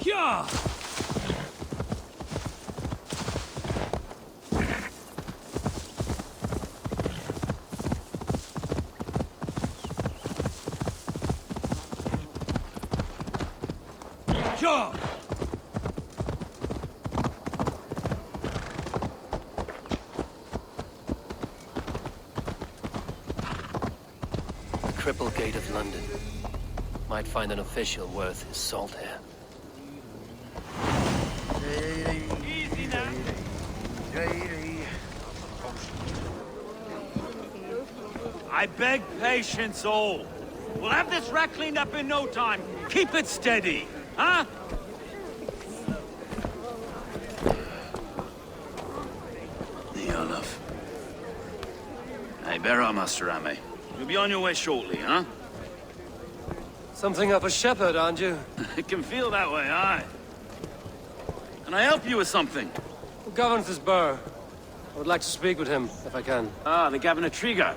Yeah! Yeah! The Cripple Gate of London. Might find an official worth his salt here. Easy now. I beg patience, all. We'll have this wreck cleaned up in no time. Keep it steady, huh? The Olaf. Hey, bear up, Master Ame. You'll be on your way shortly, huh? Something of a shepherd, aren't you? It can feel that way, aye. Can I help you with something? Who governs this burgh? I would like to speak with him, if I can. Ah, the Governor Trigger.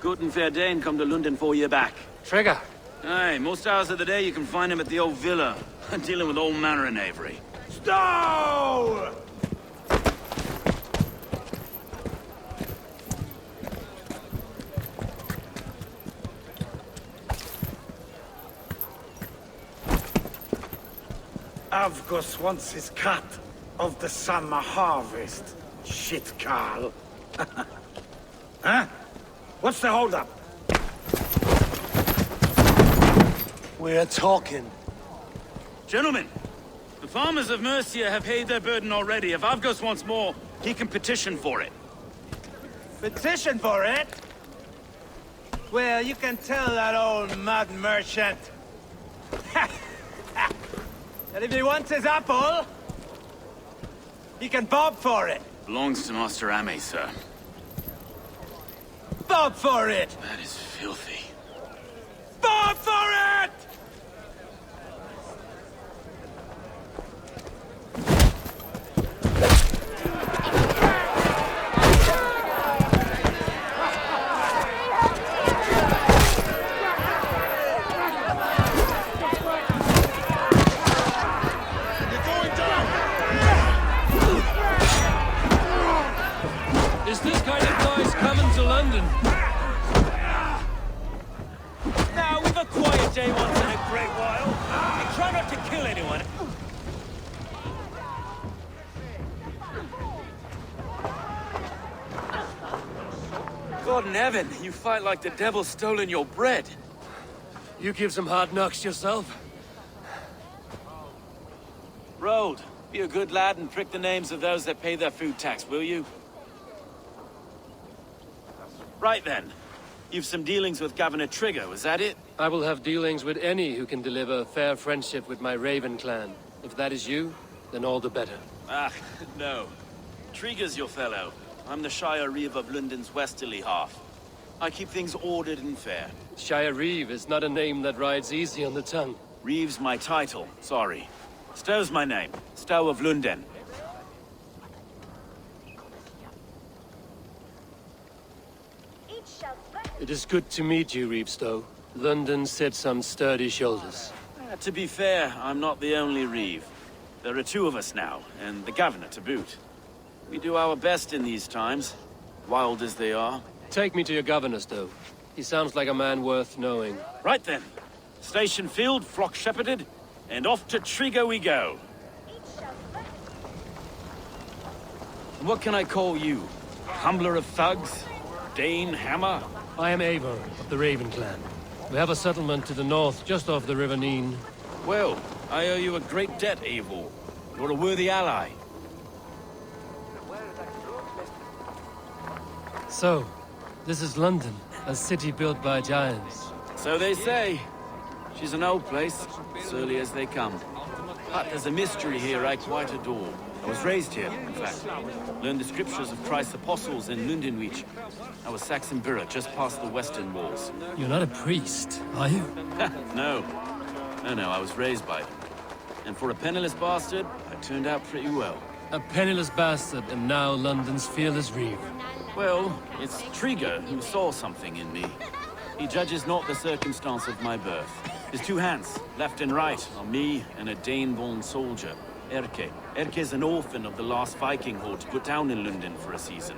Good and fair Dane come to London 4 year back. Trigger! Aye, most hours of the day you can find him at the old villa, dealing with all manner of knavery. Stow! Avgus wants his cut of the summer harvest. Shit, Carl. Huh? What's the holdup? We're talking. Gentlemen, the farmers of Mercia have paid their burden already. If Avgos wants more, he can petition for it. Petition for it? Well, you can tell that old mud merchant that if he wants his apple, he can bob for it. Belongs to Master Ame, sir. Bob for it! That is filthy. Bob for it! Is this kind of noise coming to London? Now, we've a quiet day once in a great while. And try not to kill anyone. God in heaven, you fight like the devil stolen your bread. You give some hard knocks yourself? Road, be a good lad and prick the names of those that pay their food tax, will you? Right then. You've some dealings with Governor Trigger, was that it? I will have dealings with any who can deliver fair friendship with my Raven clan. If that is you, then all the better. Ah, no. Trigger's your fellow. I'm the Shire Reeve of London's westerly half. I keep things ordered and fair. Shire Reeve is not a name that rides easy on the tongue. Reeve's my title, sorry. Stow's my name. Stow of London. It is good to meet you, Reevestow. London sits on sturdy shoulders. To be fair, I'm not the only Reeve. There are two of us now, and the Governor to boot. We do our best in these times, wild as they are. Take me to your governor, Stow. He sounds like a man worth knowing. Right then. Station filled, flock shepherded, and off to Trigger we go. And what can I call you? Humbler of thugs? Dane Hammer? I am Eivor of the Raven clan. We have a settlement to the north, just off the River Neen. Well, I owe you a great debt, Eivor. You're a worthy ally. So, this is London, a city built by giants. So they say. She's an old place, surly as they come. But there's a mystery here I quite adore. I was raised here, in fact. Learned the scriptures of Christ's apostles in Lundenwich. Our Saxon borough just past the western walls. You're not a priest, are you? No. No, I was raised by them. And for a penniless bastard, I turned out pretty well. A penniless bastard and now London's fearless Reeve. Well, it's Trigger who saw something in me. He judges not the circumstance of my birth. His two hands, left and right, are me and a Dane-born soldier, Erke. Erke's an orphan of the last Viking horde put down in London for a season.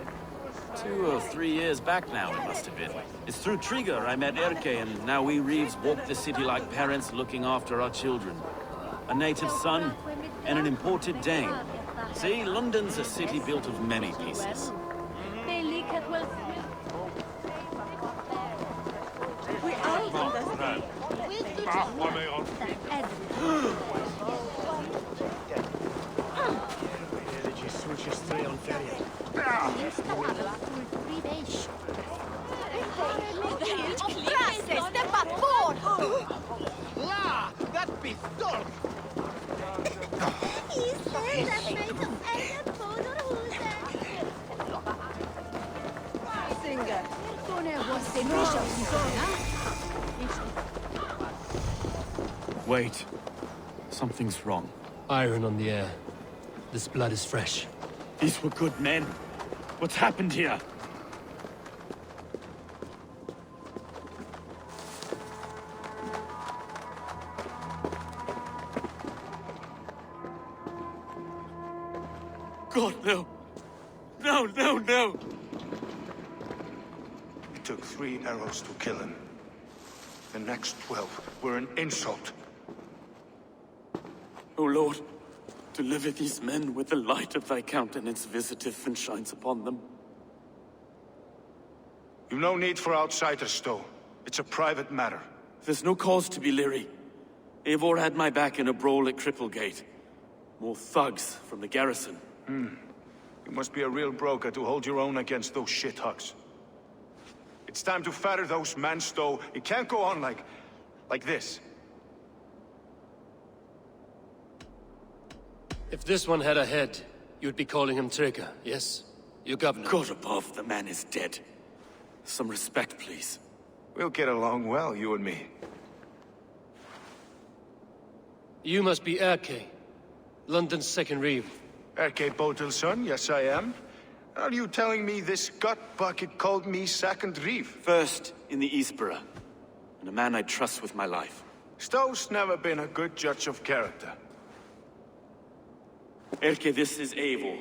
2 or 3 years back now, it must have been. It's through Trigger I met Erke, and now we Reeves walk the city like parents looking after our children. A native son and an imported Dane. See, London's a city built of many pieces. Wait. Something's wrong. Iron on the air. This blood is fresh. These were good men. What's happened here? God, no. No, no, no! It took 3 arrows to kill him. The next 12 were an insult. O Lord, deliver these men with the light of thy countenance visiteth and shines upon them. You've no need for outsiders, Stowe. It's a private matter. There's no cause to be leery. Eivor had my back in a brawl at Cripplegate. More thugs from the garrison. You must be a real broker to hold your own against those shithugs. It's time to fetter those men, Stowe. It can't go on like this. If this one had a head, you'd be calling him Trigger, yes? Your governor. God above, the man is dead. Some respect, please. We'll get along well, you and me. You must be Erke, London's second reeve. Erke Botel's son, yes I am. Are you telling me this gut bucket called me second reeve? First in the Eastborough, and a man I trust with my life. Stowe's never been a good judge of character. Erke, this is Eivor.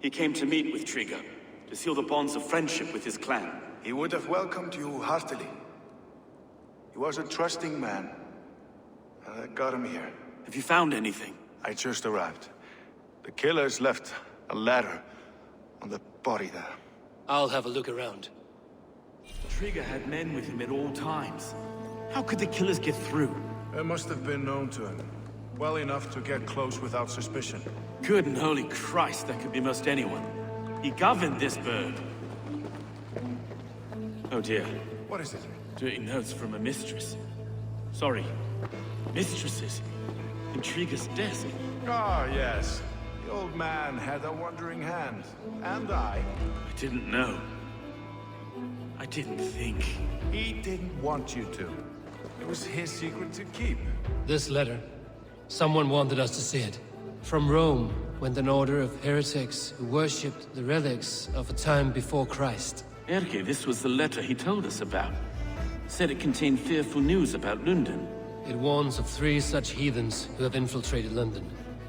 He came to meet with Trigger, to seal the bonds of friendship with his clan. He would have welcomed you heartily. He was a trusting man. And I got him here. Have you found anything? I just arrived. The killers left a ladder on the body there. I'll have a look around. Trigger had men with him at all times. How could the killers get through? They must have been known to him. Well enough to get close without suspicion. Good and holy Christ, that could be most anyone. He governed this bird. Oh dear. What is it? Dirty notes from a mistress. Sorry. Mistresses. In Trigger's desk. Ah, yes. The old man had a wandering hand. And I. I didn't know. I didn't think. He didn't want you to. It was his secret to keep. This letter. Someone wanted us to see it. From Rome went an order of heretics who worshipped the relics of a time before Christ. Erke, this was the letter he told us about. Said it contained fearful news about London. It warns of 3 such heathens who have infiltrated London.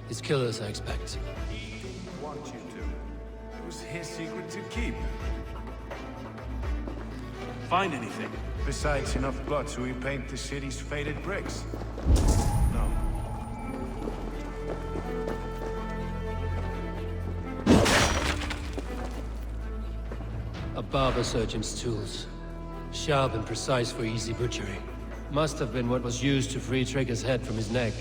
His killers, I expect. He didn't want you to. It was his secret to keep. Find anything? Besides enough blood to repaint the city's faded bricks. No. A barber surgeon's tools. Sharp and precise for easy butchery. Must have been what was used to free Trigger's head from his neck.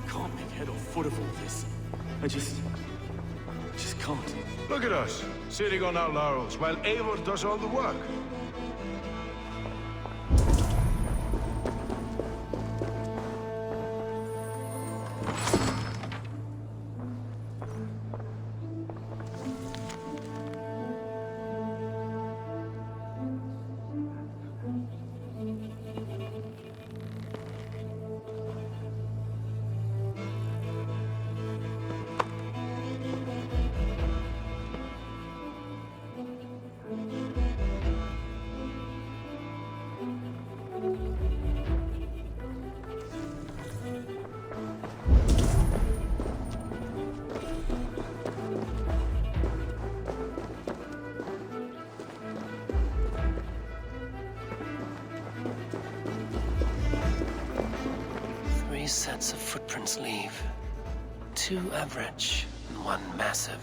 Can't make head or foot of all this. I just can't. Look at us, sitting on our laurels while Eivor does all the work. sets of footprints leave. 2 average and 1 massive.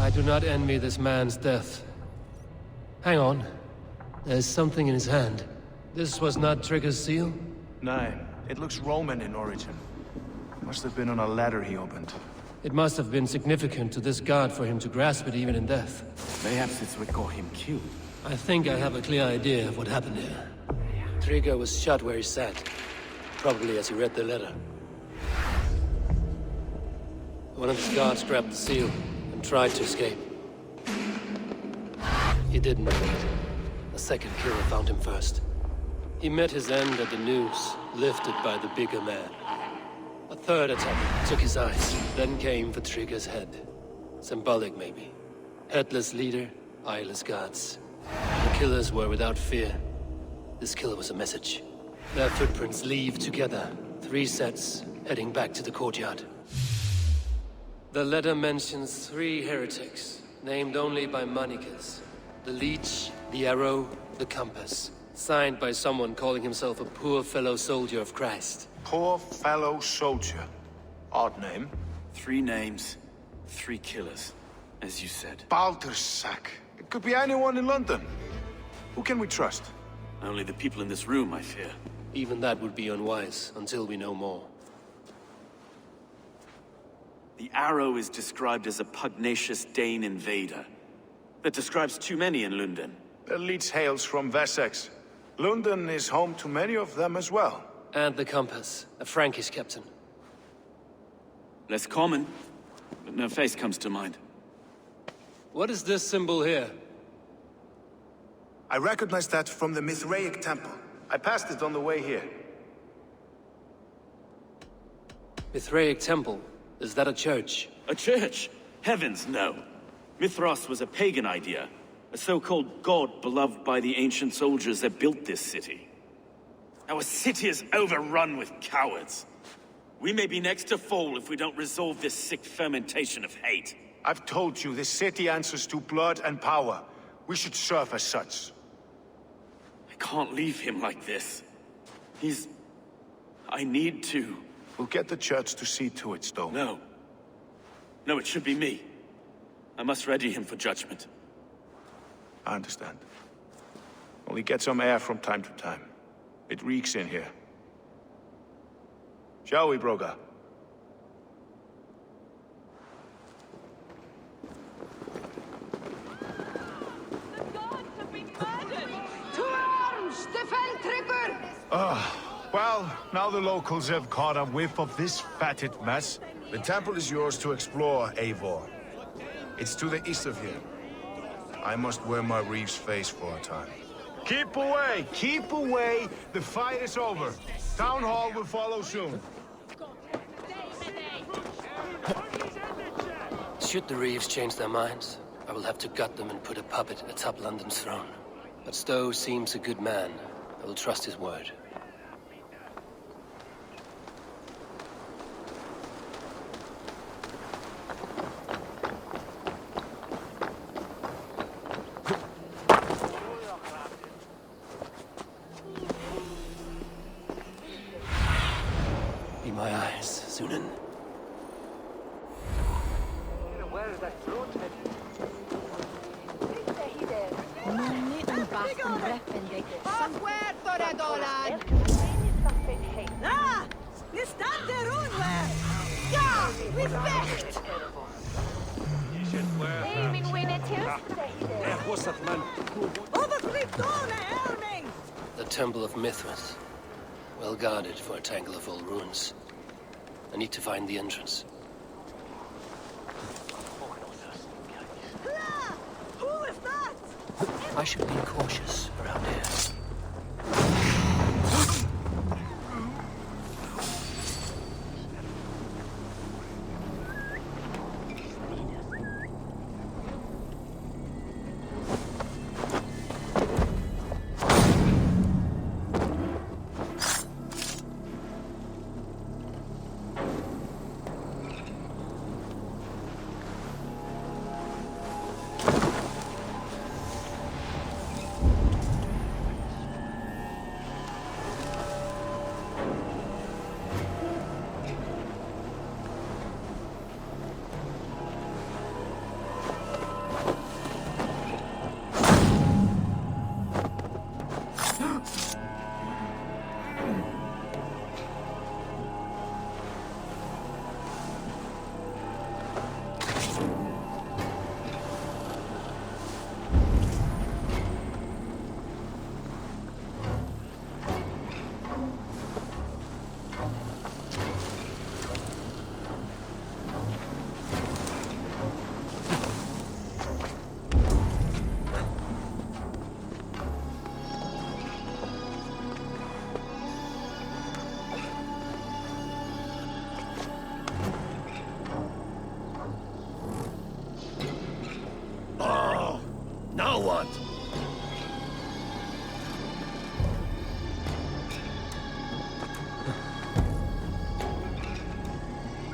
I do not envy this man's death. Hang on. There's something in his hand. This was not Trigger's seal? No, it looks Roman in origin. Must have been on a ladder he opened. It must have been significant to this god for him to grasp it even in death. Mayhaps it's what got him killed. I think I have a clear idea of what happened here. Trigger was shot where he sat. Probably as he read the letter. One of his guards grabbed the seal and tried to escape. He didn't make it. A second killer found him first. He met his end at the noose, lifted by the bigger man. A third attack took his eyes, then came for Trigger's head. Symbolic, maybe. Headless leader, eyeless guards. The killers were without fear. This kill was a message. Their footprints leave together. 3 sets, heading back to the courtyard. The letter mentions 3 heretics, named only by monikers. The Leech, the Arrow, the Compass. Signed by someone calling himself a poor fellow soldier of Christ. Poor fellow soldier. Odd name. 3 names, 3 killers, as you said. Baldersack. It could be anyone in London. Who can we trust? Only the people in this room, I fear. Even that would be unwise, until we know more. The Arrow is described as a pugnacious Dane invader. That describes too many in London. The Leech hails from Wessex. London is home to many of them as well. And the Compass, a Frankish captain. Less common, but no face comes to mind. What is this symbol here? I recognize that from the Mithraic temple. I passed it on the way here. Mithraic temple? Is that a church? A church? Heavens, no. Mithras was a pagan idea. A so-called god beloved by the ancient soldiers that built this city. Our city is overrun with cowards. We may be next to fall if we don't resolve this sick fermentation of hate. I've told you, this city answers to blood and power. We should serve as such. I can't leave him like this. He's I need to. We'll get the church to see to it, Stowe. No. No, it should be me. I must ready him for judgment. I understand. Only get some air from time to time. It reeks in here. Shall we, Broga? To arms! Defend Trigger! Well, now the locals have caught a whiff of this fatted mess. The temple is yours to explore, Eivor. It's to the east of here. I must wear my reeve's face for a time. Keep away! Keep away! The fight is over. Town hall will follow soon. Should the Reeves change their minds, I will have to gut them and put a puppet atop London's throne. But Stowe seems a good man. I will trust his word. Be my eyes, Sunan. Ah! Ni stand der unwär! Ja! Respekt! Overgrip Dona Erming! The Temple of Mithras. Well guarded for a tangle of old ruins. I need to find the entrance. Who is that? I should be cautious around here. Now what?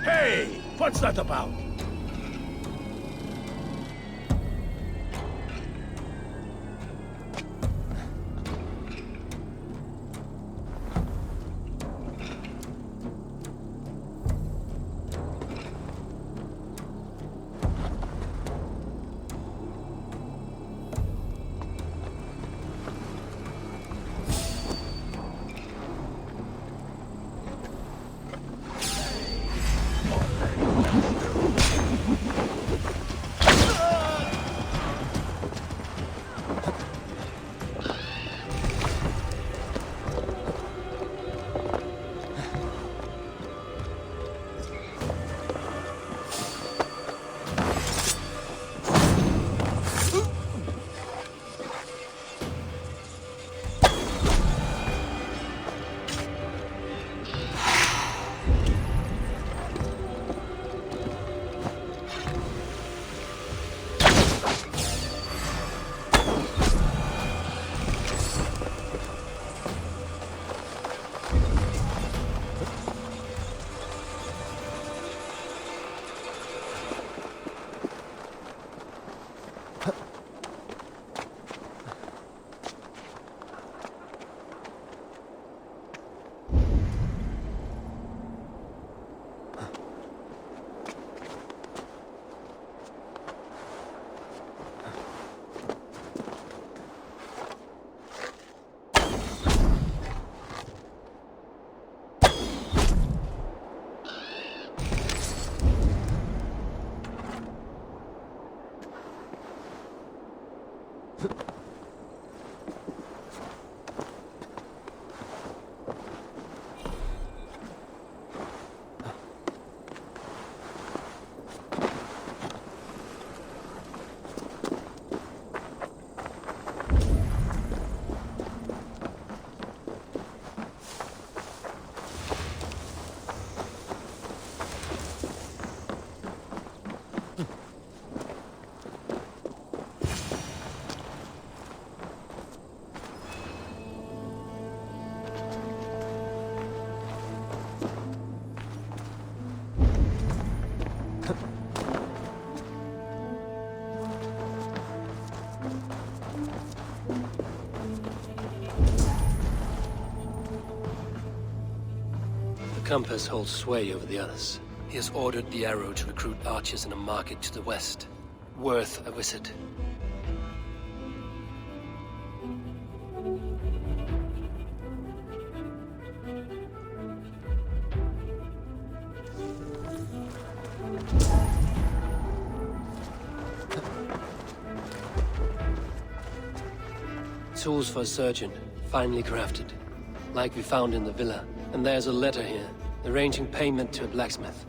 Hey! What's that about? compass holds sway over the others. He has ordered the arrow to recruit archers in a market to the west. Worth a visit. Tools for a surgeon, finely crafted. Like we found in the villa. And there's a letter here, arranging payment to a blacksmith.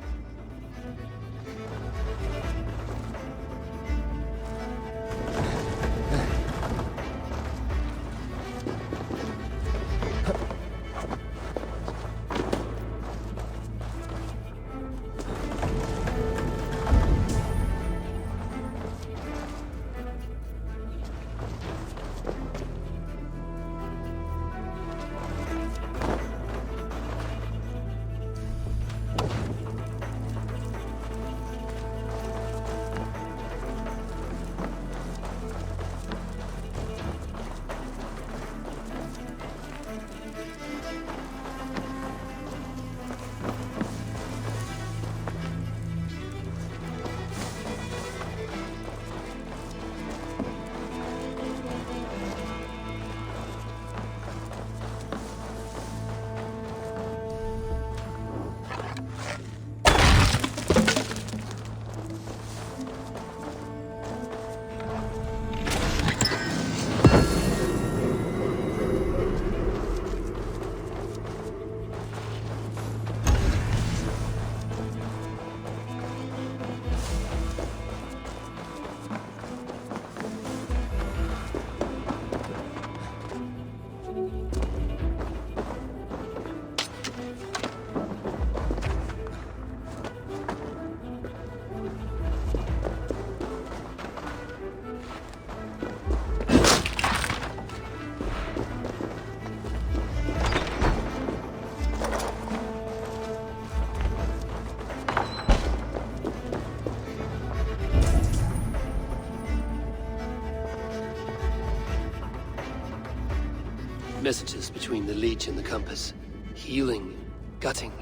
Messages between the Leech and the Compass. Healing, gutting.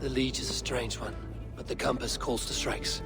The Leech is a strange one, but the Compass calls to strikes.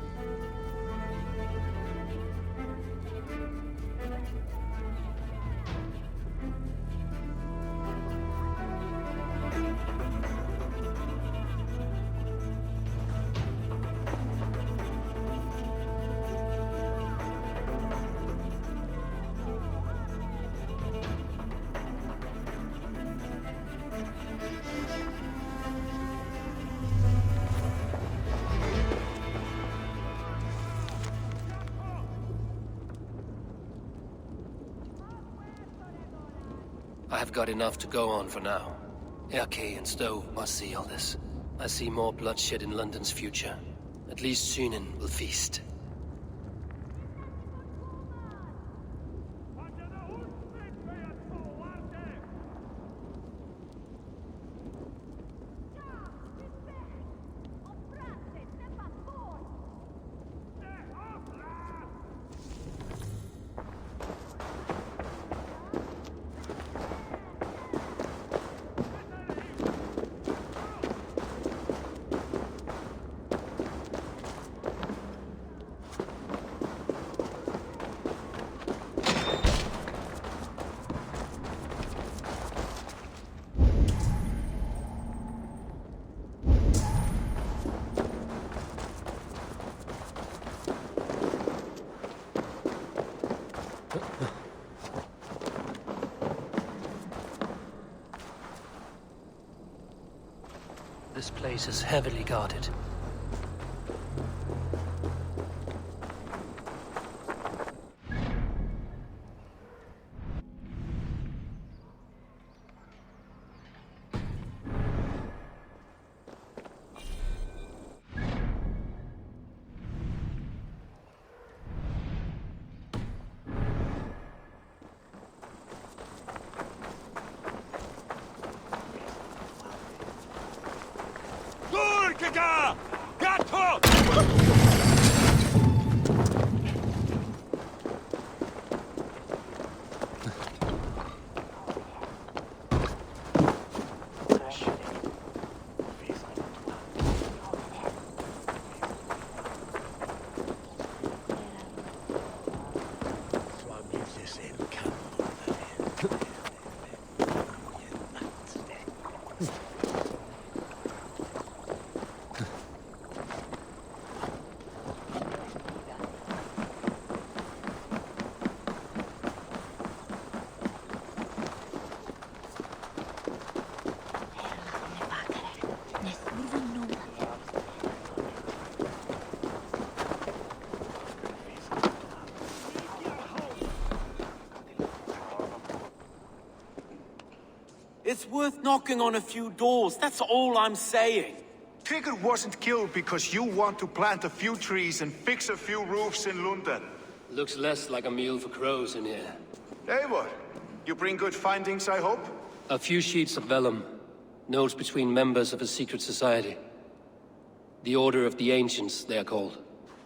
I have got enough to go on for now. Erke and Stowe must see all this. I see more bloodshed in London's future. At least Sunan will feast. This place is heavily guarded. Durkaga! It's worth knocking on a few doors, that's all I'm saying. Trigger wasn't killed because you want to plant a few trees and fix a few roofs in London. Looks less like a meal for crows in here. Eivor, you bring good findings, I hope? A few sheets of vellum. Notes between members of a secret society. The Order of the Ancients, they are called.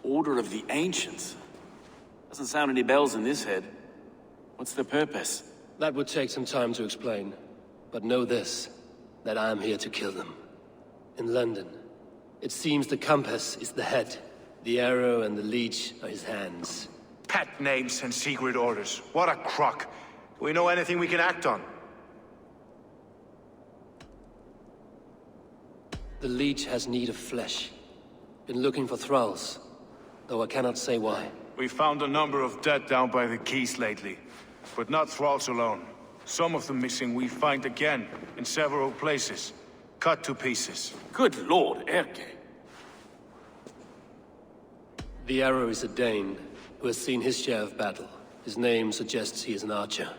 Order of the Ancients? Doesn't sound any bells in this head. What's their purpose? That would take some time to explain. But know this, that I am here to kill them. In London, it seems the compass is the head. The arrow and the leech are his hands. Pet names and secret orders. What a crock. Do we know anything we can act on? The leech has need of flesh. Been looking for thralls, though I cannot say why. We found a number of dead down by the quays lately. But not thralls alone. Some of the missing we find again, in several places. Cut to pieces. Good lord, Erke. The arrow is a Dane, who has seen his share of battle. His name suggests he is an archer.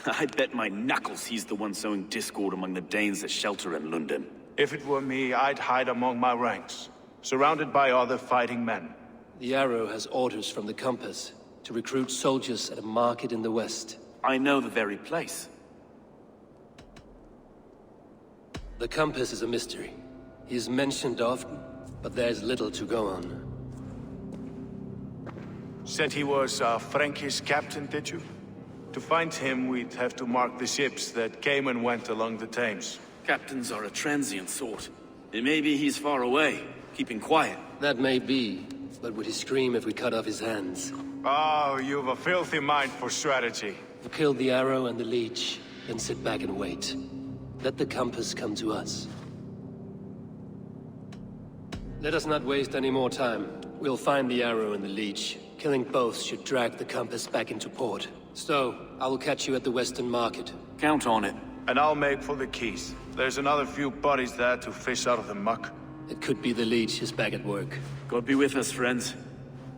I bet my knuckles he's the one sowing discord among the Danes that shelter in London. If it were me, I'd hide among my ranks, surrounded by other fighting men. The arrow has orders from the compass to recruit soldiers at a market in the west. I know the very place. The compass is a mystery. He is mentioned often, but there is little to go on. Said he was a Frankish captain, did you? To find him, we'd have to mark the ships that came and went along the Thames. Captains are a transient sort. It may be he's far away, keeping quiet. That may be, but would he scream if we cut off his hands? Oh, you've a filthy mind for strategy. We'll kill the arrow and the leech, then sit back and wait. Let the compass come to us. Let us not waste any more time. We'll find the arrow and the leech. Killing both should drag the compass back into port. So, I will catch you at the Western Market. Count on it. And I'll make for the quays. There's another few bodies there to fish out of the muck. It could be the leech is back at work. God be with us, friends.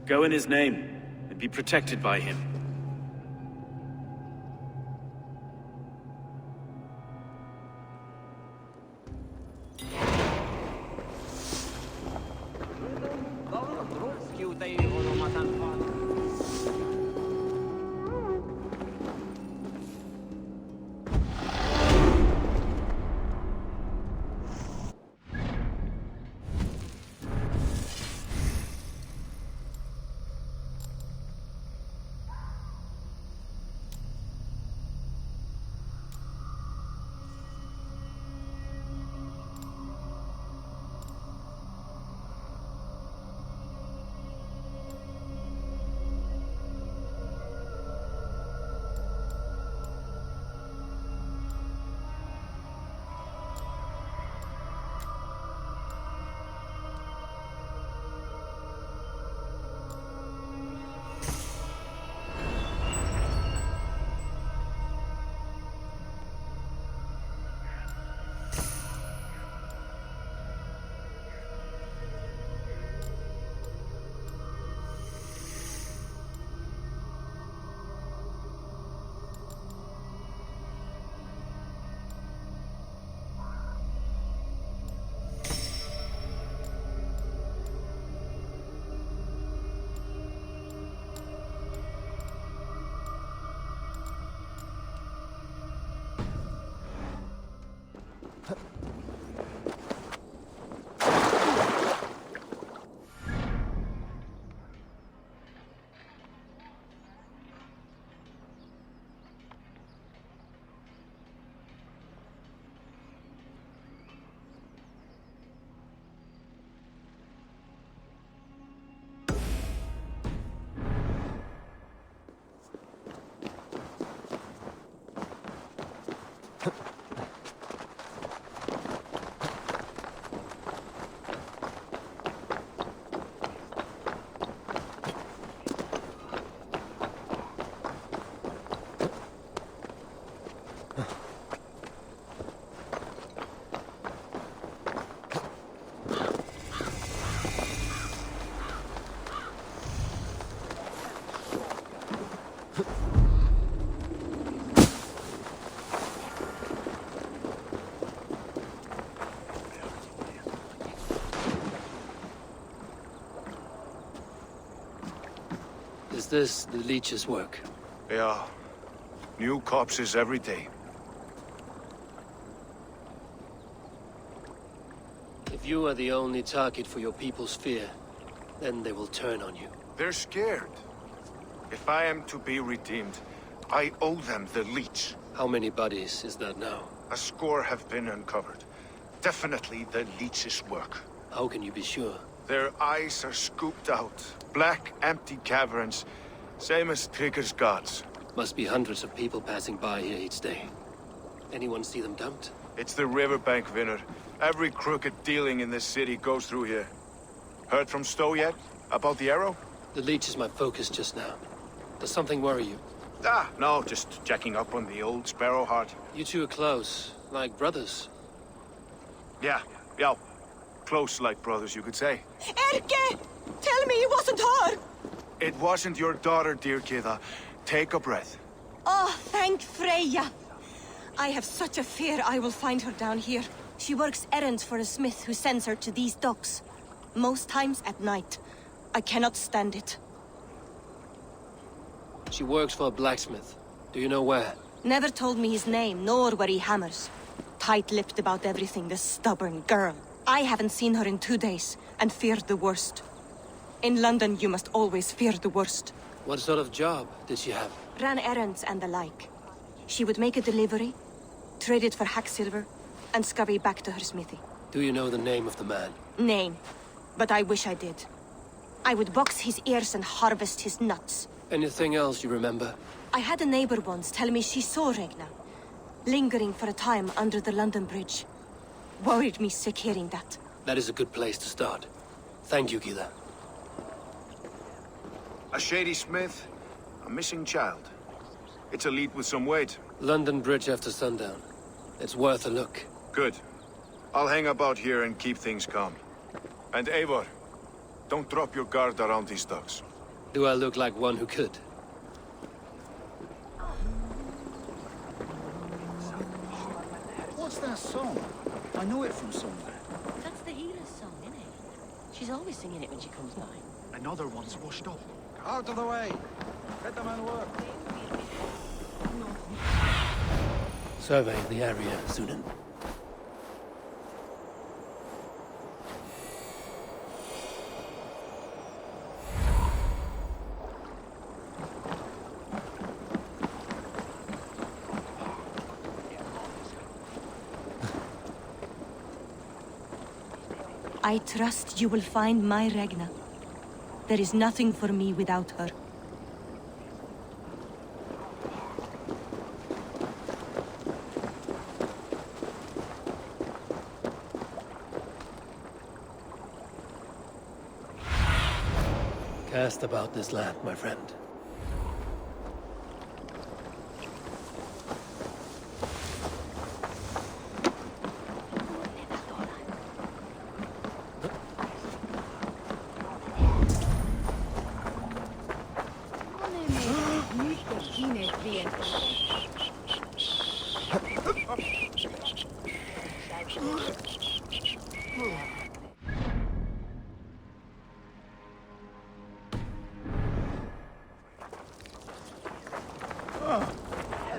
Go in his name, and be protected by him. Is this the leech's work? Yeah. New corpses every day. If you are the only target for your people's fear, then they will turn on you. They're scared. If I am to be redeemed, I owe them the leech. How many bodies is that now? A score have been uncovered. Definitely the leech's work. How can you be sure? Their eyes are scooped out. Black, empty caverns. Same as Trigger's gods. Must be hundreds of people passing by here each day. Anyone see them dumped? It's the riverbank, Vinner. Every crooked dealing in this city goes through here. Heard from Stowe yet? About the arrow? The leech is my focus just now. Does something worry you? Ah, no, just checking up on the old Sparrowheart. You two are close, like brothers. Yeah. Close like brothers, you could say. Erke! Tell me it wasn't her! It wasn't your daughter, dear Kida. Take a breath. Oh, thank Freya. I have such a fear I will find her down here. She works errands for a smith who sends her to these docks. Most times at night. I cannot stand it. She works for a blacksmith. Do you know where? Never told me his name, nor where he hammers. Tight-lipped about everything, the stubborn girl. I haven't seen her in 2 days, and feared the worst. In London, you must always fear the worst. What sort of job did she have? Ran errands and the like. She would make a delivery, trade it for hack silver, and scurry back to her smithy. Do you know the name of the man? Name. But I wish I did. I would box his ears and harvest his nuts. Anything else you remember? I had a neighbor once tell me she saw Regna, lingering for a time under the London Bridge. Worried me sick hearing that. That is a good place to start. Thank you, Gila. A shady smith, a missing child. It's a lead with some weight. London Bridge after sundown. It's worth a look. Good. I'll hang about here and keep things calm. And Eivor, don't drop your guard around these docks. Do I look like one who could? What's that song? I know it from somewhere. That's the healer's song, isn't it? She's always singing it when she comes by. Another one's washed up. Out of the way! Let the man work. Survey the area, Sunan. I trust you will find my Regna. There is nothing for me without her. Cast about this land, my friend.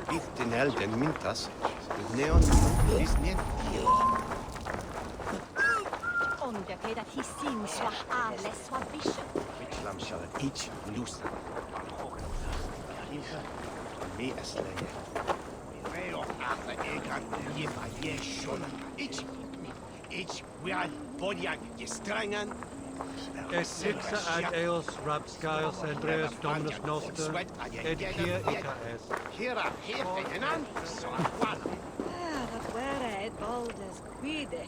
Vittin elden mintas. Neon isnien. Onde teidät hissiin sua aale sua vision. Mitlam shall each loose. Me aslaye. Veo ata egan yefa yeshona. Each we are bodiag gestrangan. Sixa ad eos rapscaios Andreas Dominus Noster, et hier ita est. Hera hefe enan. Dat ware et baldes quide.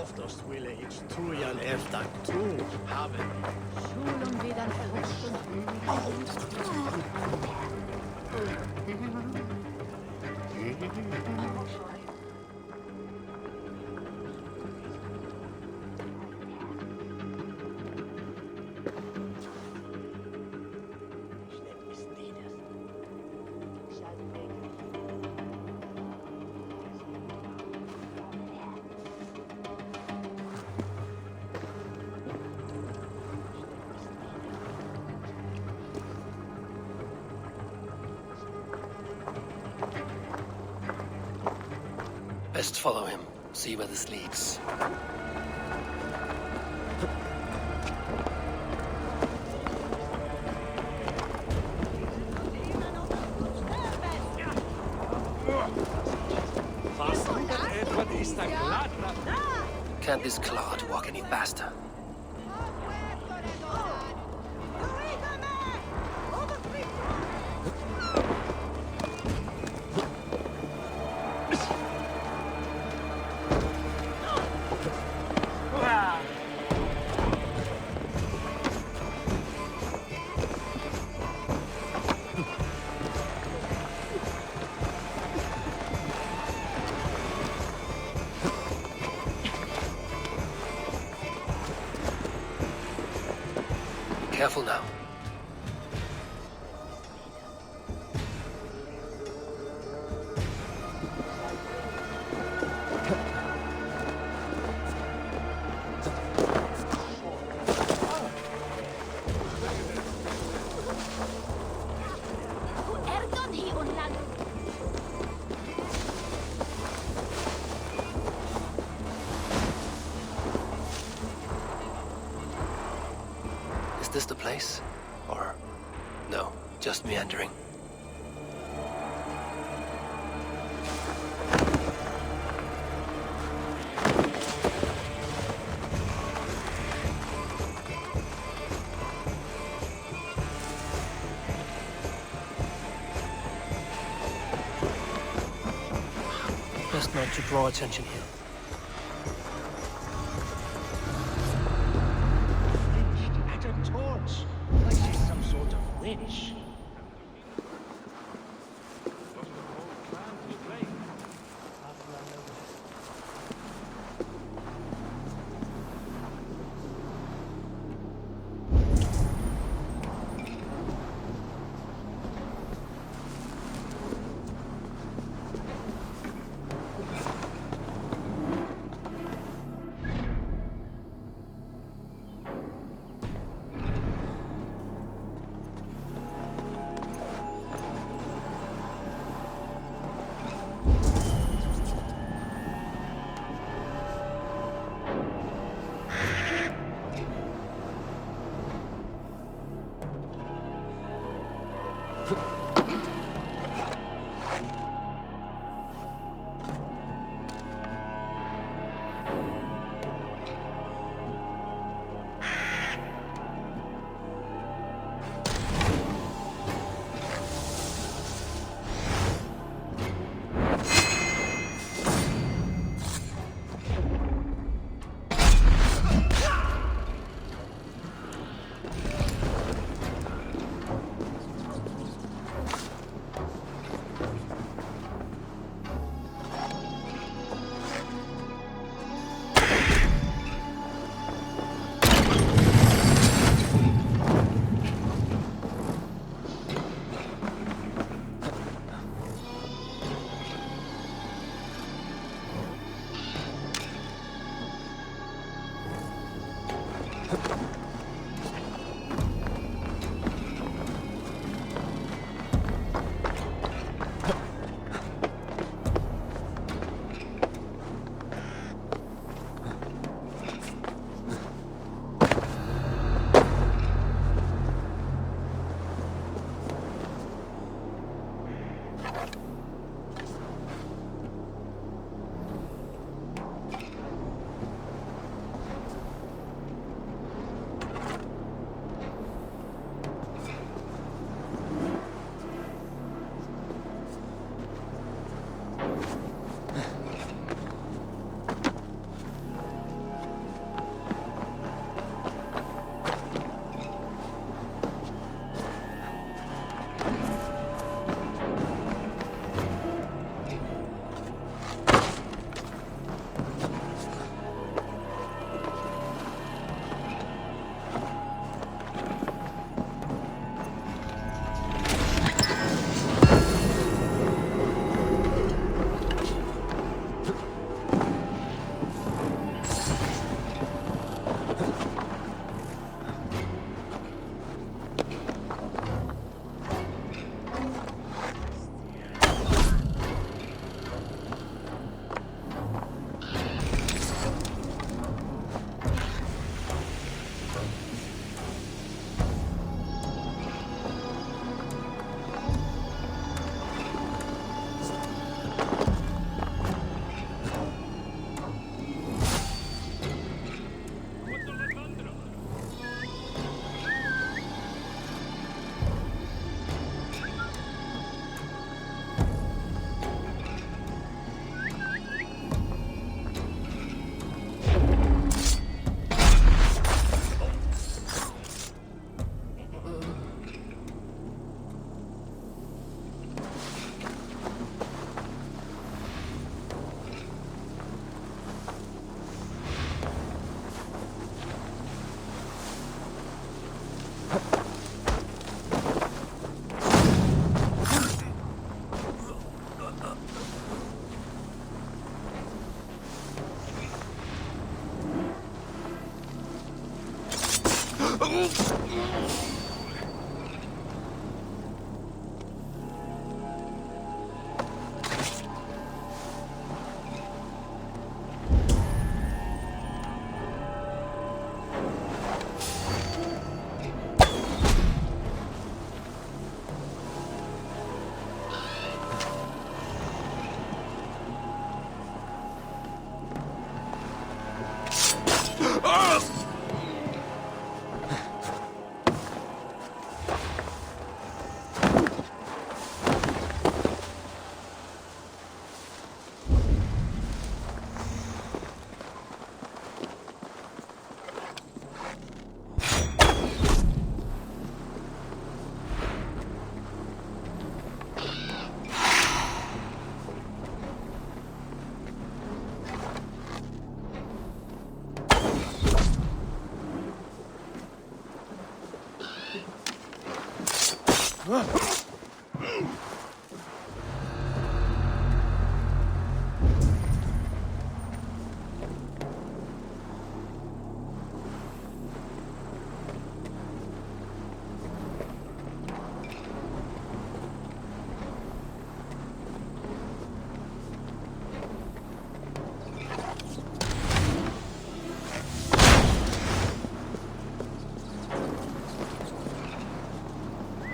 Oftast ville ich trujan efter tro haven. Schulon vidan försten. Best follow him. See where this leads. Can't this clod walk any faster? Careful now. Is this the place? Or... no, just meandering? Best not to draw attention here. At a torch, like she's some sort of witch.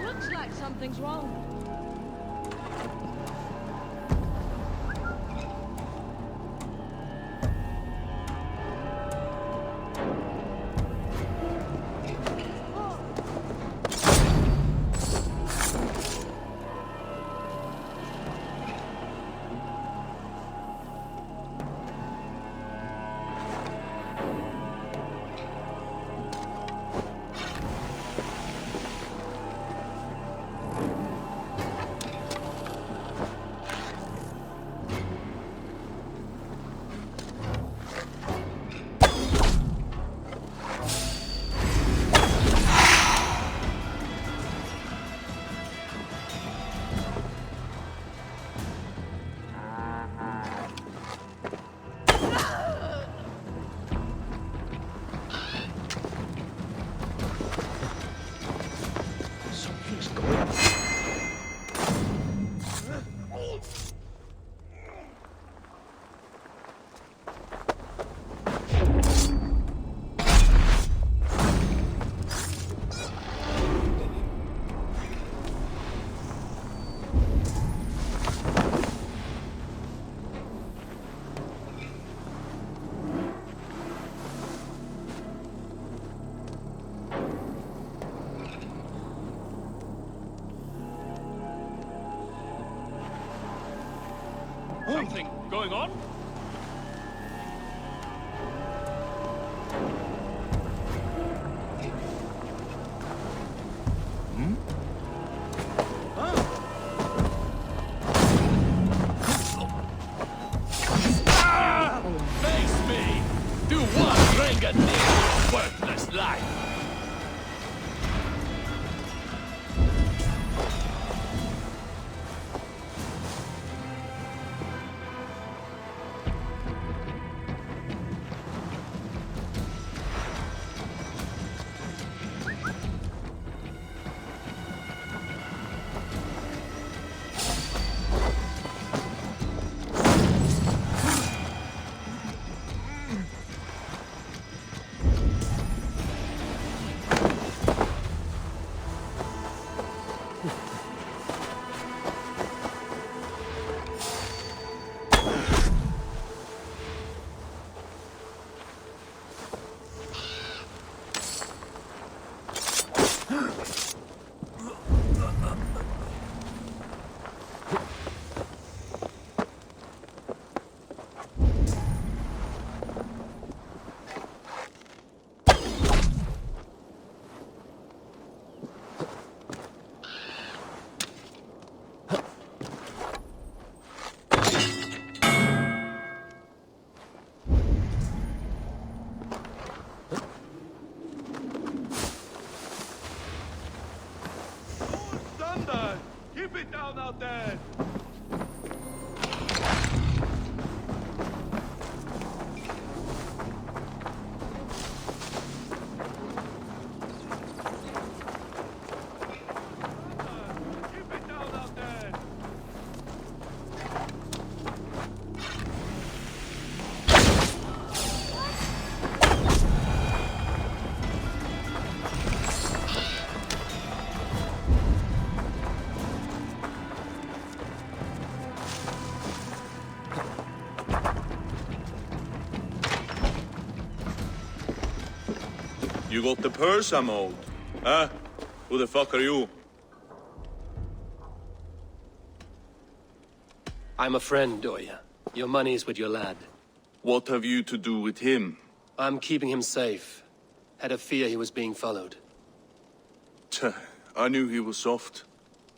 Looks like something's wrong. Something going on? Face me! Do one bring a near worthless life! Thunder! Keep it down out there! You got the purse I'm owed. Huh? Who the fuck are you? I'm a friend, Doya. Your money's with your lad. What have you to do with him? I'm keeping him safe. Had a fear he was being followed. Tch, I knew he was soft.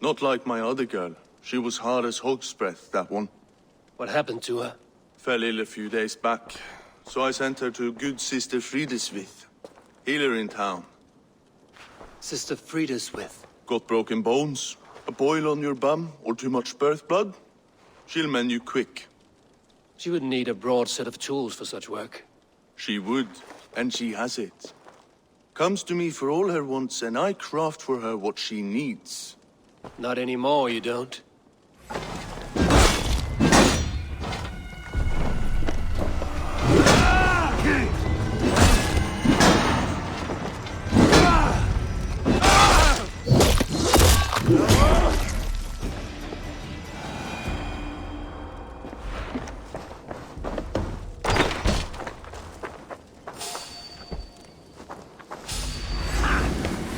Not like my other girl. She was hard as hog's breath, that one. What happened to her? Fell ill a few days back. So I sent her to good Sister Frideswith. Healer in town. Sister Frideswith. Got broken bones, a boil on your bum, or too much birth blood? She'll mend you quick. She would need a broad set of tools for such work. She would, and she has it. Comes to me for all her wants, and I craft for her what she needs. Not anymore, you don't.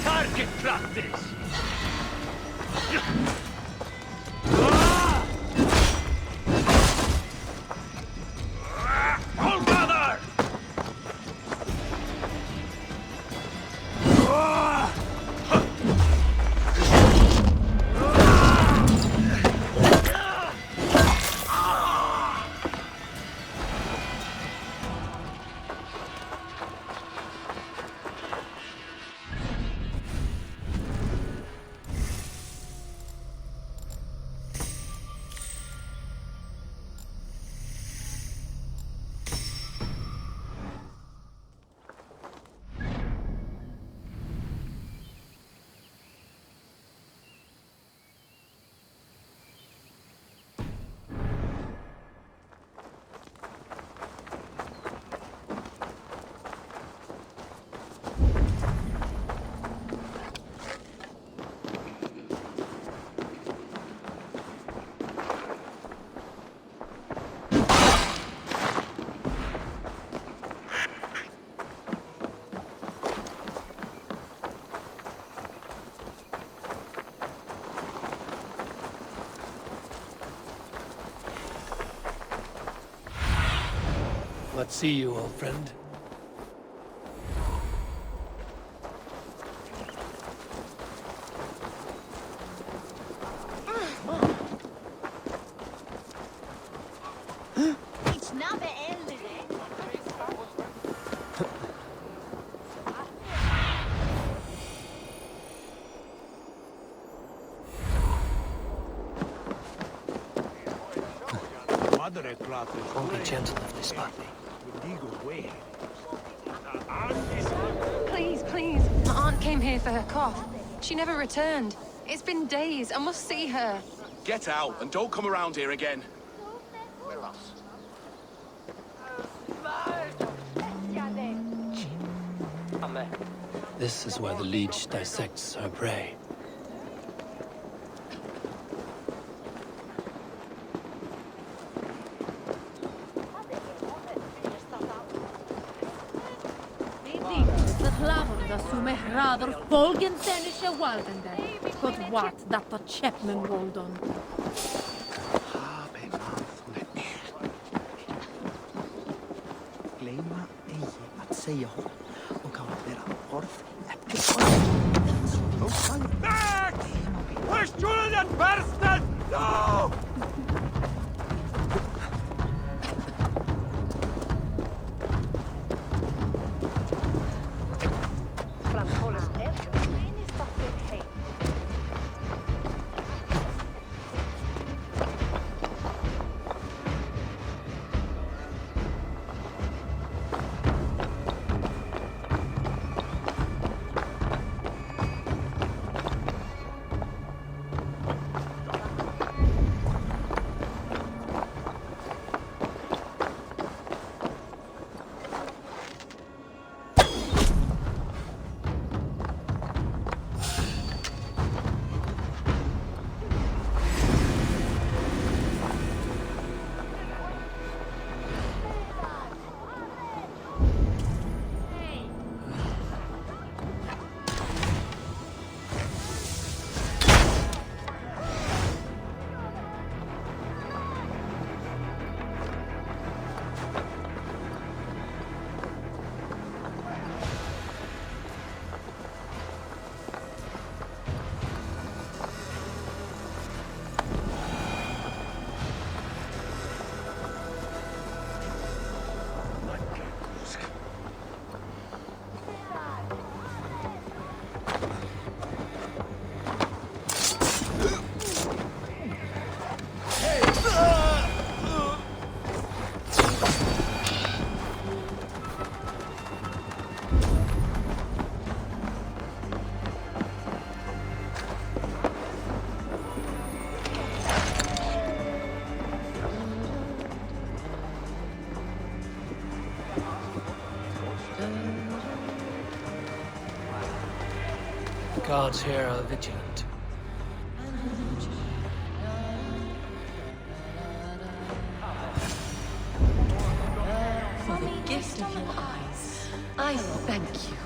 Target practice! Hold brother! Let's see you, old friend. Won't be gentle if they spot me. Please, please. My aunt came here for her cough. She never returned. It's been days. I must see her. Get out and don't come around here again. This is where the leech dissects her prey. Folgen tennische Waldende. God wat dat tot Chapman Waldon. Gleyma eigi að segja honum og kann vera orð eftir orð. Back! Push Julian Bursted! No! guards here are vigilant. For the gift of your eyes, I thank you.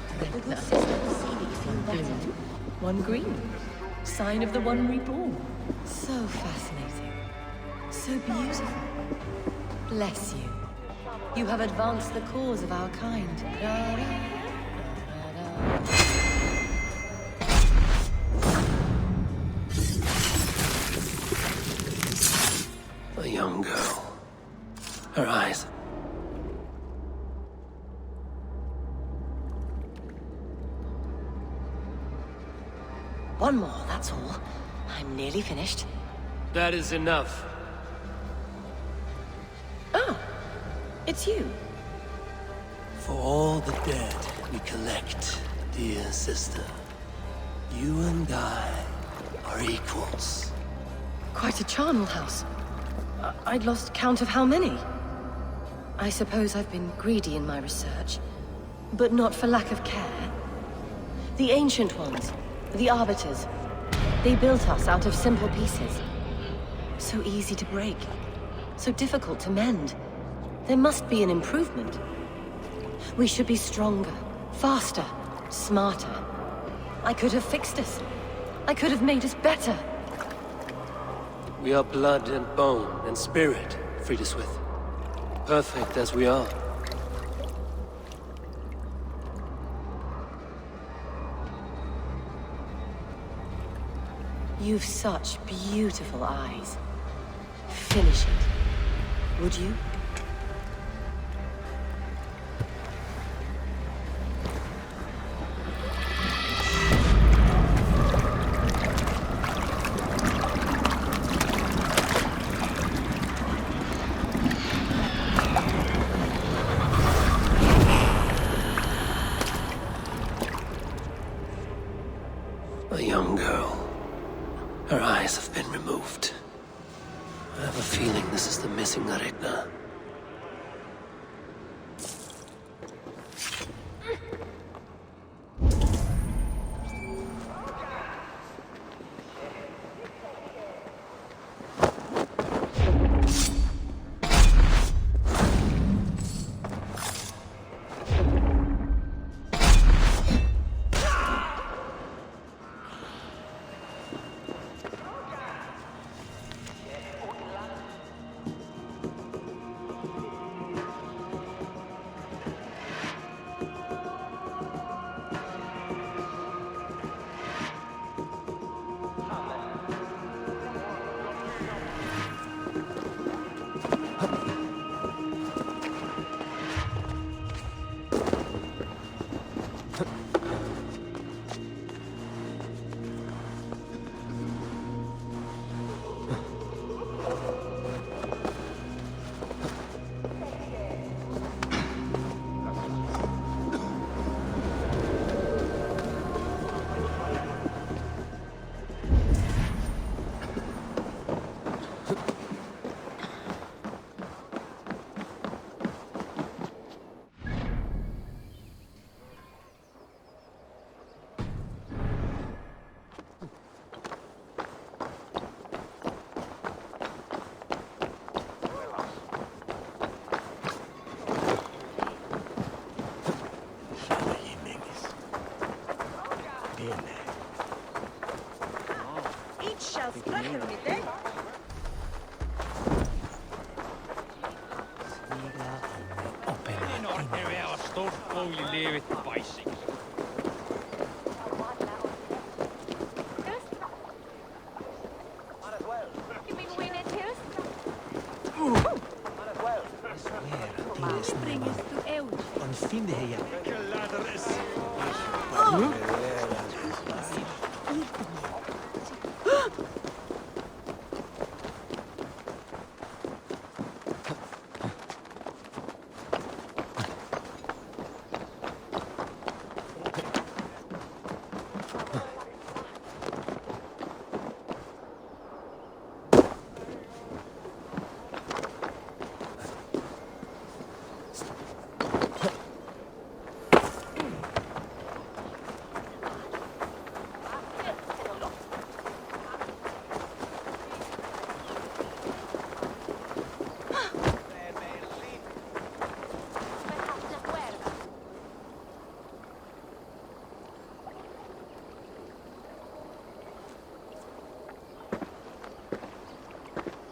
One green. Sign of the one reborn. So fascinating. So beautiful. Bless you. You have advanced the cause of our kind. A young girl. Her eyes. One more, that's all. I'm nearly finished. That is enough. Oh, it's you. For all the dead we collect, dear sister, you and I are equals. Quite a charnel house. I'd lost count of how many. I suppose I've been greedy in my research, but not for lack of care. The ancient ones, the Arbiters, they built us out of simple pieces. So easy to break, so difficult to mend. There must be an improvement. We should be stronger, faster, smarter. I could have fixed us. I could have made us better. We are blood and bone and spirit, Friedeswith. Perfect as we are. You've such beautiful eyes. Finish it, would you? A young girl. Her eyes have been removed. I have a feeling this is the missing Regna.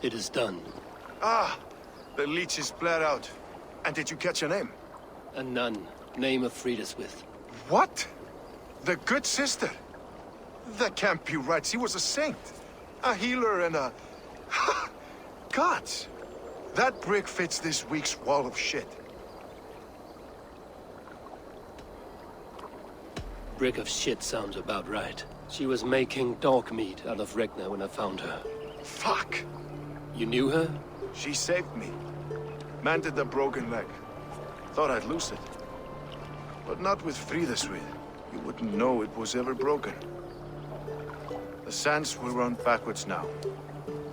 It is done. Ah, the leech is bled out. And did you catch a name? A nun, name of Frida's with. What? The good sister? That can't be right. She was a saint. A healer and a... Gods! That brick fits this week's wall of shit. Brick of shit sounds about right. She was making dog meat out of Regna when I found her. Fuck! You knew her? She saved me. Mended the broken leg. Thought I'd lose it. But not with Frida's with. You wouldn't know it was ever broken. The sands will run backwards now.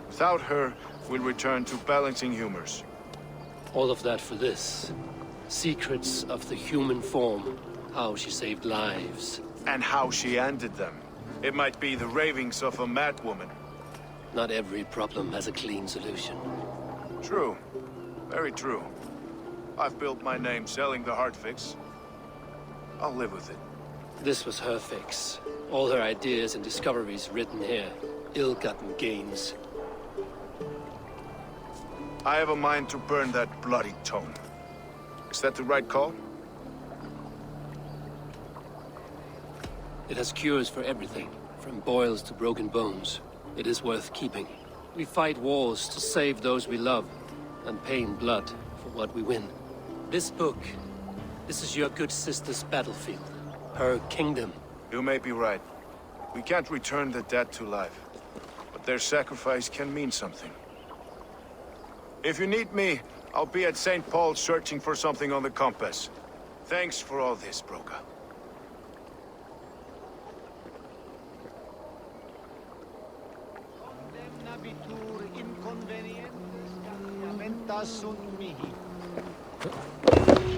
Without her, we'll return to balancing humors. All of that for this. Secrets of the human form. How she saved lives. And how she ended them. It might be the ravings of a madwoman. Not every problem has a clean solution. True. Very true. I've built my name selling the heart fix. I'll live with it. This was her fix. All her ideas and discoveries written here. Ill-gotten gains. I have a mind to burn that bloody tome. Is that the right call? It has cures for everything, from boils to broken bones. It is worth keeping. We fight wars to save those we love, and pay in blood for what we win. This book, this is your good sister's battlefield. Her kingdom. You may be right. We can't return the dead to life. But their sacrifice can mean something. If you need me, I'll be at St. Paul's searching for something on the compass. Thanks for all this, Broca. Sunt mihi.